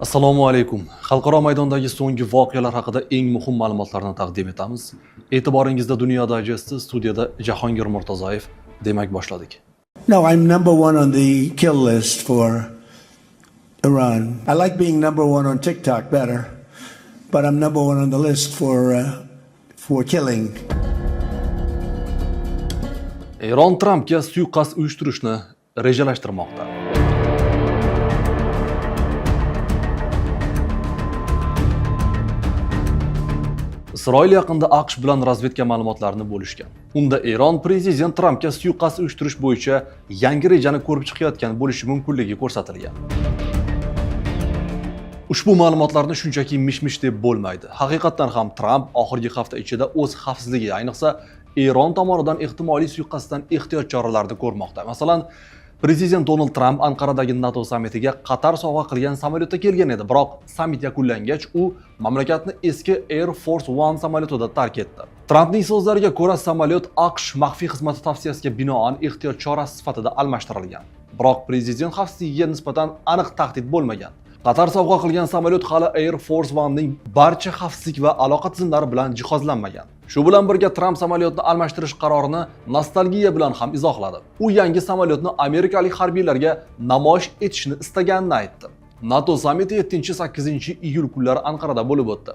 Assalomu alaykum. Xalqaro maydondagi so'nggi voqealar haqida eng muhim ma'lumotlarni taqdim etamiz. E'tiboringizda Dunyo dayjesti studiyada Jahongir Murtazoyev. Demak, boshladik. No, I'm number one on the kill list for Iran. I like being number one on TikTok better, but I'm number one on the list for killing. Eron Trampga suiqasd uyushtirishni rejalashtirmoqda. Isroil yaqinda AQSh bilan razvedka ma'lumotlarini bo'lishgan. Unda Eron prezident Trampga suiqasd uyushtirish bo'yicha yangi rejani ko'rib chiqayotgan bo'lishi mumkinligi ko'rsatilgan. Ushbu ma'lumotlarni shunchaki mish-mish deb bo'lmaydi. Haqiqatan ham Tramp oxirgi hafta ichida o'z xavfsizligi, ayniqsa Eron tomonidan ehtimoliy suiqasddan ehtiyot choralarini ko'rmoqda. Masalan, Prezident Donald Tramp Anqaradagi NATO sammitiga Qatar sovg'a qilgan samolyotda kelgan edi, biroq sammit yakunlangach u mamlakatni eski Air Force One samolyotida tark etdi. Trampning so'zlariga ko'ra, samolyot AQSh maxfiy xizmati tavsiyasiga binoan ehtiyot chorasi sifatida almashtirilgan. Biroq prezident xavfsizligiga nisbatan aniq tahdid bo'lmagan. Qatar sovg'a qilgan samolyot hali Air Force One'ning barcha xavfsizlik va aloqa tizimlari bilan jihozlanmagan. Shu bilan birga Tramp samolyotni almashtirish qarorini nostalgiya bilan ham izohladi. U yangi samolyotni amerikalik harbiylarga namoyish etishni istaganini aytdi. NATO sammiti 7-8 iyul kunlari Anqarada bo'lib o'tdi.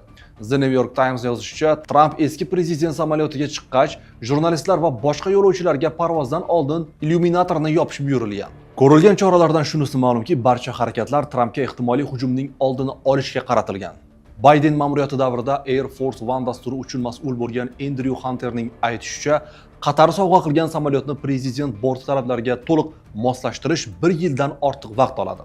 The New York Times yozishicha, Tramp eski prezident samolyotiga chiqqach, jurnalistlar va boshqa yo'lovchilarga parvozdan oldin illyuminatorni yopish buyurilgan. Ko'rilgan choralardan shunisi ma'lumki, barcha harakatlar Trampga ehtimoliy hujumning oldini olishga qaratilgan. Bayden ma'muriyati davrida Air Force One dasturi uchun mas'ul bo'lgan Andrew Hunterning aytishicha, Qatar sovg'a qilgan samolyotni prezident bort talablariga to'liq moslashtirish 1 yildan ortiq vaqt oladi.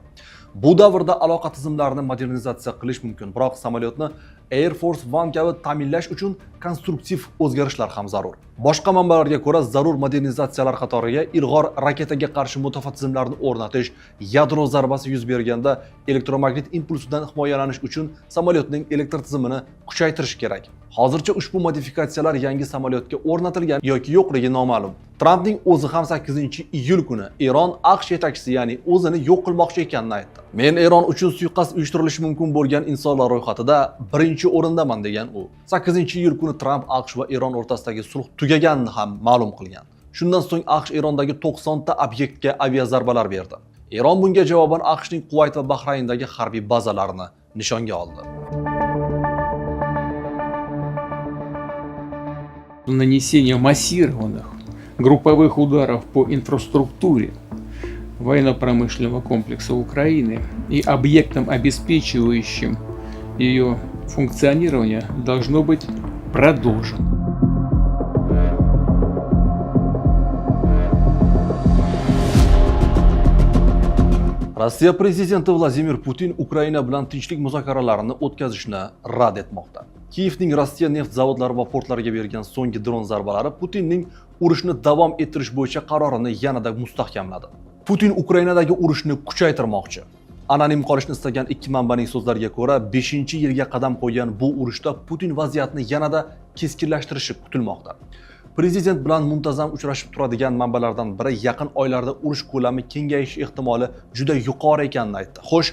Bu davrda aloqa tizimlarini modernizatsiya qilish mumkin, biroq samolyotni Air Force One kabi ta'minlash uchun konstruktiv o'zgarishlar ham zarur. Boshqa manbalarga ko'ra, zarur modernizatsiyalar qatoriga ilg'or raketaga qarshi mudofaa tizimlarini o'rnatish, yadro zarbasi yuz berganda elektromagnit impulsidan himoyalanish uchun samolyotning elektr tizimini kuchaytirish kerak. Hozircha ushbu modifikatsiyalar yangi samolyotga o'rnatilgan yoki yo'qligi noma'lum. Trampning o'zi ham 8-iyul kuni Eron AQSh yetakchisi, ya'ni o'zini yo'q qilmoqchi ekanini aytdi. Men Eron uchun suiqasd uyushtirilishi mumkin bo'lgan insonlar ro'yxatida birinchi o'rindaman degan u. 8-iyul kuni Tramp AQSh va Eron o'rtasidagi sulh tugaganini ham ma'lum qilgan. Shundan so'ng AQSh Erondagi 90 ta obyektga aviazarbalar berdi. Eron bunga javoban AQShning Kuvayt va Bahrayndagi harbiy bazalarini nishonga oldi. Нанесение массированных групповых ударов по инфраструктуре военно-промышленного комплекса Украины и объектам, обеспечивающим ее функционирование, должно быть продолжено. Rossiya prezidenti Vladimir Putin Ukraina bilan tinchlik muzokaralarini o'tkazishni rad etmoqda. Kiyevning Rossiya neft zavodlari va portlariga bergan so'nggi dron zarbalari Putinning urushni davom ettirish bo'yicha qarorini yanada mustahkamladi. Putin Ukrainadagi urushni kuchaytirmoqchi. Anonim qolishni istagan ikki manbaning so'zlariga ko'ra, 5-yilga qadam qo'ygan bu urushda Putin vaziyatni yanada keskinlashtirishi kutilmoqda. Prezident bilan muntazam uchrashib turadigan manbalardan biri yaqin oylarda urush ko'lami kengayish ehtimoli juda yuqori ekanini aytdi. Xo'sh,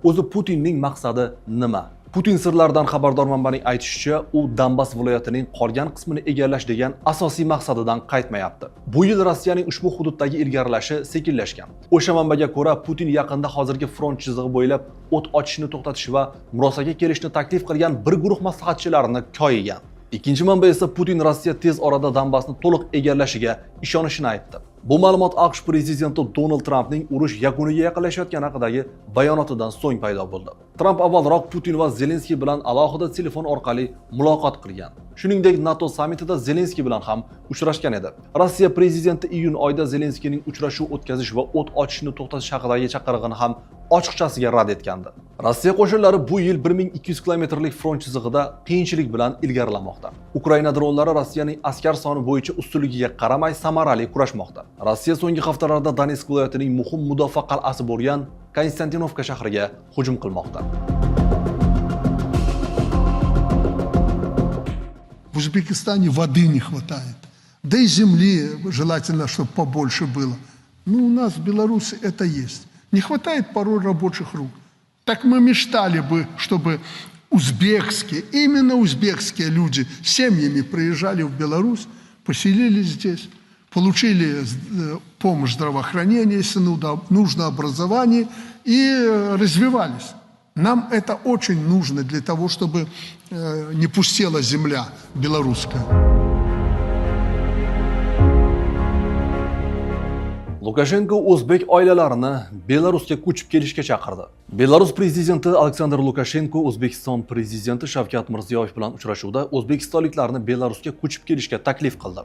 o'zi Putinning maqsadi nima? Putin sirlaridan xabardor manbaning aytishicha, u Donbass viloyatining qolgan qismini egallash degan asosiy maqsadidan qaytmayapti. Bu yil Rossiyaning ushbu hududdagi ilgarilashi sekinlashgan. O'sha manbaga ko'ra, Putin yaqinda hozirgi front chizig'i bo'ylab o't ochishni to'xtatish va murosaga kelishni taklif qilgan bir guruh maslahatchilarini koyigan. Ikkinchi manba esa Putin Rossiya tez orada Donbassni to'liq egallashiga ishonishini aytdi. Bu ma'lumot AQSh prezidenti Donald Trampning urush yakuniga yaqinlashayotgani haqidagi bayonotidan so'ng paydo bo'ldi. Tramp avvalroq Putin va Zelenskiy bilan alohida telefon orqali muloqot qilgan. Shuningdek, NATO sammitida Zelenskiy bilan ham uchrashgan edi. Rossiya prezidenti iyun oyida Zelenskiyning uchrashuv o'tkazish va o't ochishni to'xtatish haqidagi chaqirig'ini ham ochiqchasiga rad etgandi. Rossiya qo'shinlari bu yil 1200 kilometrlik front chizig'ida qiyinchilik bilan ilgarilamoqda. Ukraina dronlari Rossiyaning askar soni bo'yicha ustunligiga qaramay samarali kurashmoqda. Rossiya so'nggi haftalarda Donetsk viloyatining muhim mudofaa qal'asi bo'lgan Konstantinovka shahriga hujum qilmoqda. В Узбекистане воды не хватает. Да и земли желательно, чтобы побольше было. Ну, у нас в Беларуси это есть. Не хватает порой рабочих рук. Так мы мечтали бы, чтобы узбекские, именно узбекские люди семьями приезжали в Беларусь, поселились здесь, получили помощь здравоохранения, если нужно образование, и развивались. Нам это очень нужно для того, чтобы не пустела земля белорусская. Lukashenko o'zbek oilalarini Belarusga ko'chib kelishga chaqirdi. Belarus prezidenti Aleksandr Lukashenko O'zbekiston prezidenti Shavkat Mirziyoyev bilan uchrashuvda o'zbekistonliklarni Belarusga ko'chib kelishga taklif qildi.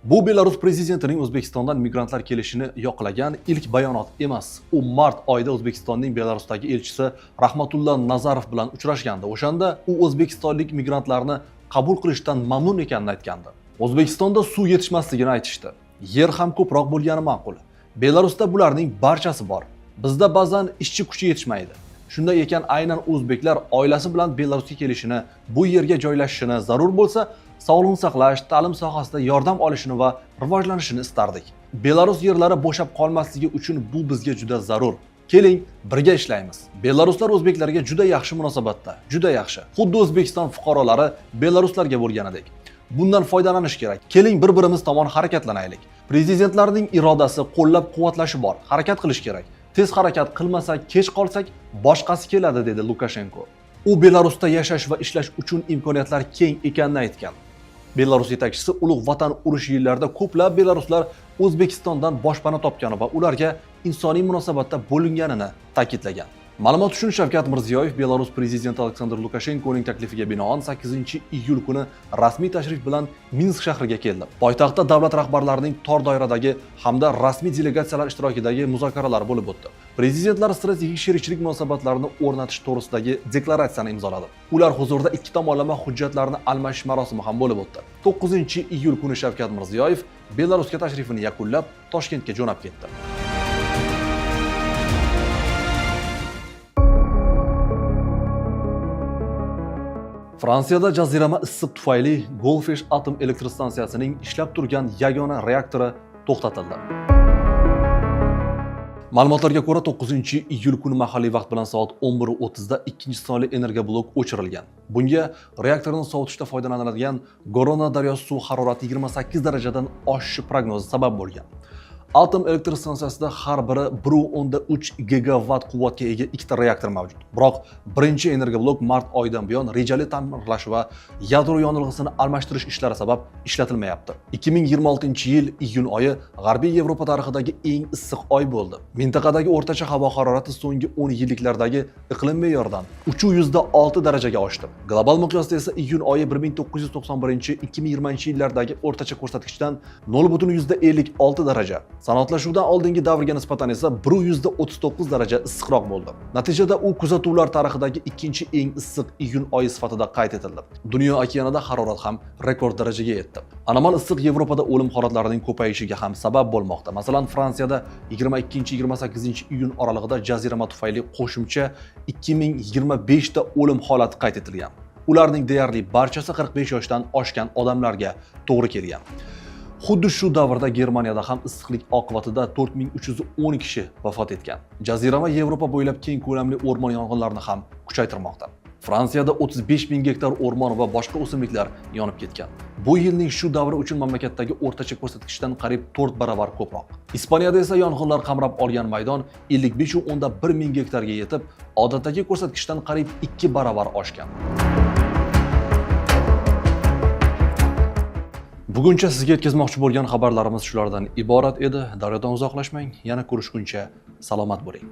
Bu Belarus prezidentining O'zbekistondan migrantlar kelishini yoqlagan ilk bayonot emas. U mart oyida O'zbekistonning Belarusdagi elchisi Rahmatullo Nazarov bilan uchrashgandi. O'shanda u o'zbekistonlik migrantlarni qabul qilishdan mamnun ekanini aytgandi. O'zbekistonda suv yetishmasligini aytishdi. Yer ham ko'proq bo'lgani ma'qul. Belarusda bularning barchasi bor. Bizda ba'zan ishchi kuchi yetishmaydi. Shunday ekan aynan o'zbeklar oilasi bilan Belarusga kelishini, bu yerga joylashishini, zarur bo'lsa, sog'liqni saqlash, ta'lim sohasida yordam olishini va rivojlanishini istardik. Belarus yerlari bo'shab qolmasligi uchun bu bizga juda zarur. Keling, birga ishlaymiz. Belaruslar o'zbeklarga juda yaxshi munosabatda, juda yaxshi. Xuddi O'zbekiston fuqarolari belaruslarga bo'lganidek. Bundan foydalanish kerak. Keling bir-birimiz tomon harakatlanaylik. Prezidentlarning irodasi, qo'llab-quvvatlashi bor. Harakat qilish kerak. Tez harakat qilmasak, kech qolsak, boshqasi keladi, dedi Lukashenko. U Belarusda yashash va ishlash uchun imkoniyatlar keng ekanini aytgan. Belarus yetakchisi ulug' vatan urushi yillarida ko'plab belaruslar O'zbekistondan boshpana topgani va ularga insoniy munosabatda bo'linganini ta'kidlagan. Ma'lumot uchun Shavkat Mirziyoyev Belarus prezidenti Aleksandr Lukashenkoning taklifiga binoan 8-iyul kuni rasmiy tashrif bilan Minsk shahriga keldi. Poytaxtda davlat rahbarlarining tor doiradagi hamda rasmiy delegatsiyalar ishtirokidagi muzokaralar bo'lib o'tdi. Prezidentlar strategik sherikchilik munosabatlarini o'rnatish to'g'risidagi deklaratsiyani imzoladi. Ular huzurida ikki tomonlama hujjatlarni almashish marosimi ham bo'lib o'tdi. 9-iyul kuni Shavkat Mirziyoyev Belarusga tashrifini yakunlab, Toshkentga jo'nab ketdi. Fransiyada jazirama issiq tufayli Golfish atom elektrostansiyasining ishlab turgan yagona reaktori to'xtatildi. Ma'lumotlarga ko'ra 9-iyul kuni mahalliy vaqt bilan soat 11:30 da ikkinchi sonli energiya blok o'chirilgan. Bunga reaktorni sovutishda foydalaniladigan Gorona daryosi suv harorati 28 darajadan oshishi prognozi sabab bo'lgan. Atom elektrostansiyasida har biri 1.3 gigawatt quvvatga ega ikkita reaktor mavjud. Biroq birinchi energiya blok mart oyidan buyon rejali ta'mirlash va yadro yonilg'isini almashtirish ishlari sabab ishlatilmayapti. 2026-yil iyun oyi G'arbiy Yevropa tarixidagi eng issiq oy bo'ldi. Mintaqadagi o'rtacha havo harorati so'nggi 10 yilliklardagi iqlim me'yoridan 306 darajaga oshdi. Global miqyosda esa iyun oyi 1991-2020 yillardagi o'rtacha ko'rsatkichdan 0.56 daraja. Sanoatlashuvdan oldingi davrga nisbatan esa 139 daraja issiqroq bo'ldi. Natijada u kuzatuvlar tarixidagi ikkinchi eng issiq iyun oyi sifatida qayd etildi. Dunyo okeanida harorat ham rekord darajaga yetdi. Anomal issiq Yevropada o'lim holatlarining ko'payishiga ham sabab bo'lmoqda. Masalan, Fransiyada 22-28-iyun oralig'ida jazirama tufayli qo'shimcha 2025 ta o'lim holati qayd etilgan. Ularning deyarli barchasi 45 yoshdan oshgan odamlarga to'g'ri kelgan. Xuddi shu davrda Germaniyada ham issiqlik oqibatida 4310 kishi vafot etgan. Jazirama Yevropa bo'ylab keng ko'lamli o'rmon yong'inlarini ham kuchaytirmoqda. Fransiyada 35 000 gektar o'rmon va boshqa o'simliklar yonib ketgan. Bu yilning shu davri uchun mamlakatdagi o'rtacha ko'rsatkichdan qariyb 4 barobar ko'proq. Ispaniyada esa yong'inlar qamrab olgan maydon 55,1 ming gektarga yetib, odatdagi ko'rsatkichdan qariyb 2 barobar oshgan. Buguncha sizga yetkazmoqchi bo'lgan xabarlarimiz shulardan iborat edi. Daryodan uzoqlashmang. Yana ko'rishguncha salomat bo'ling.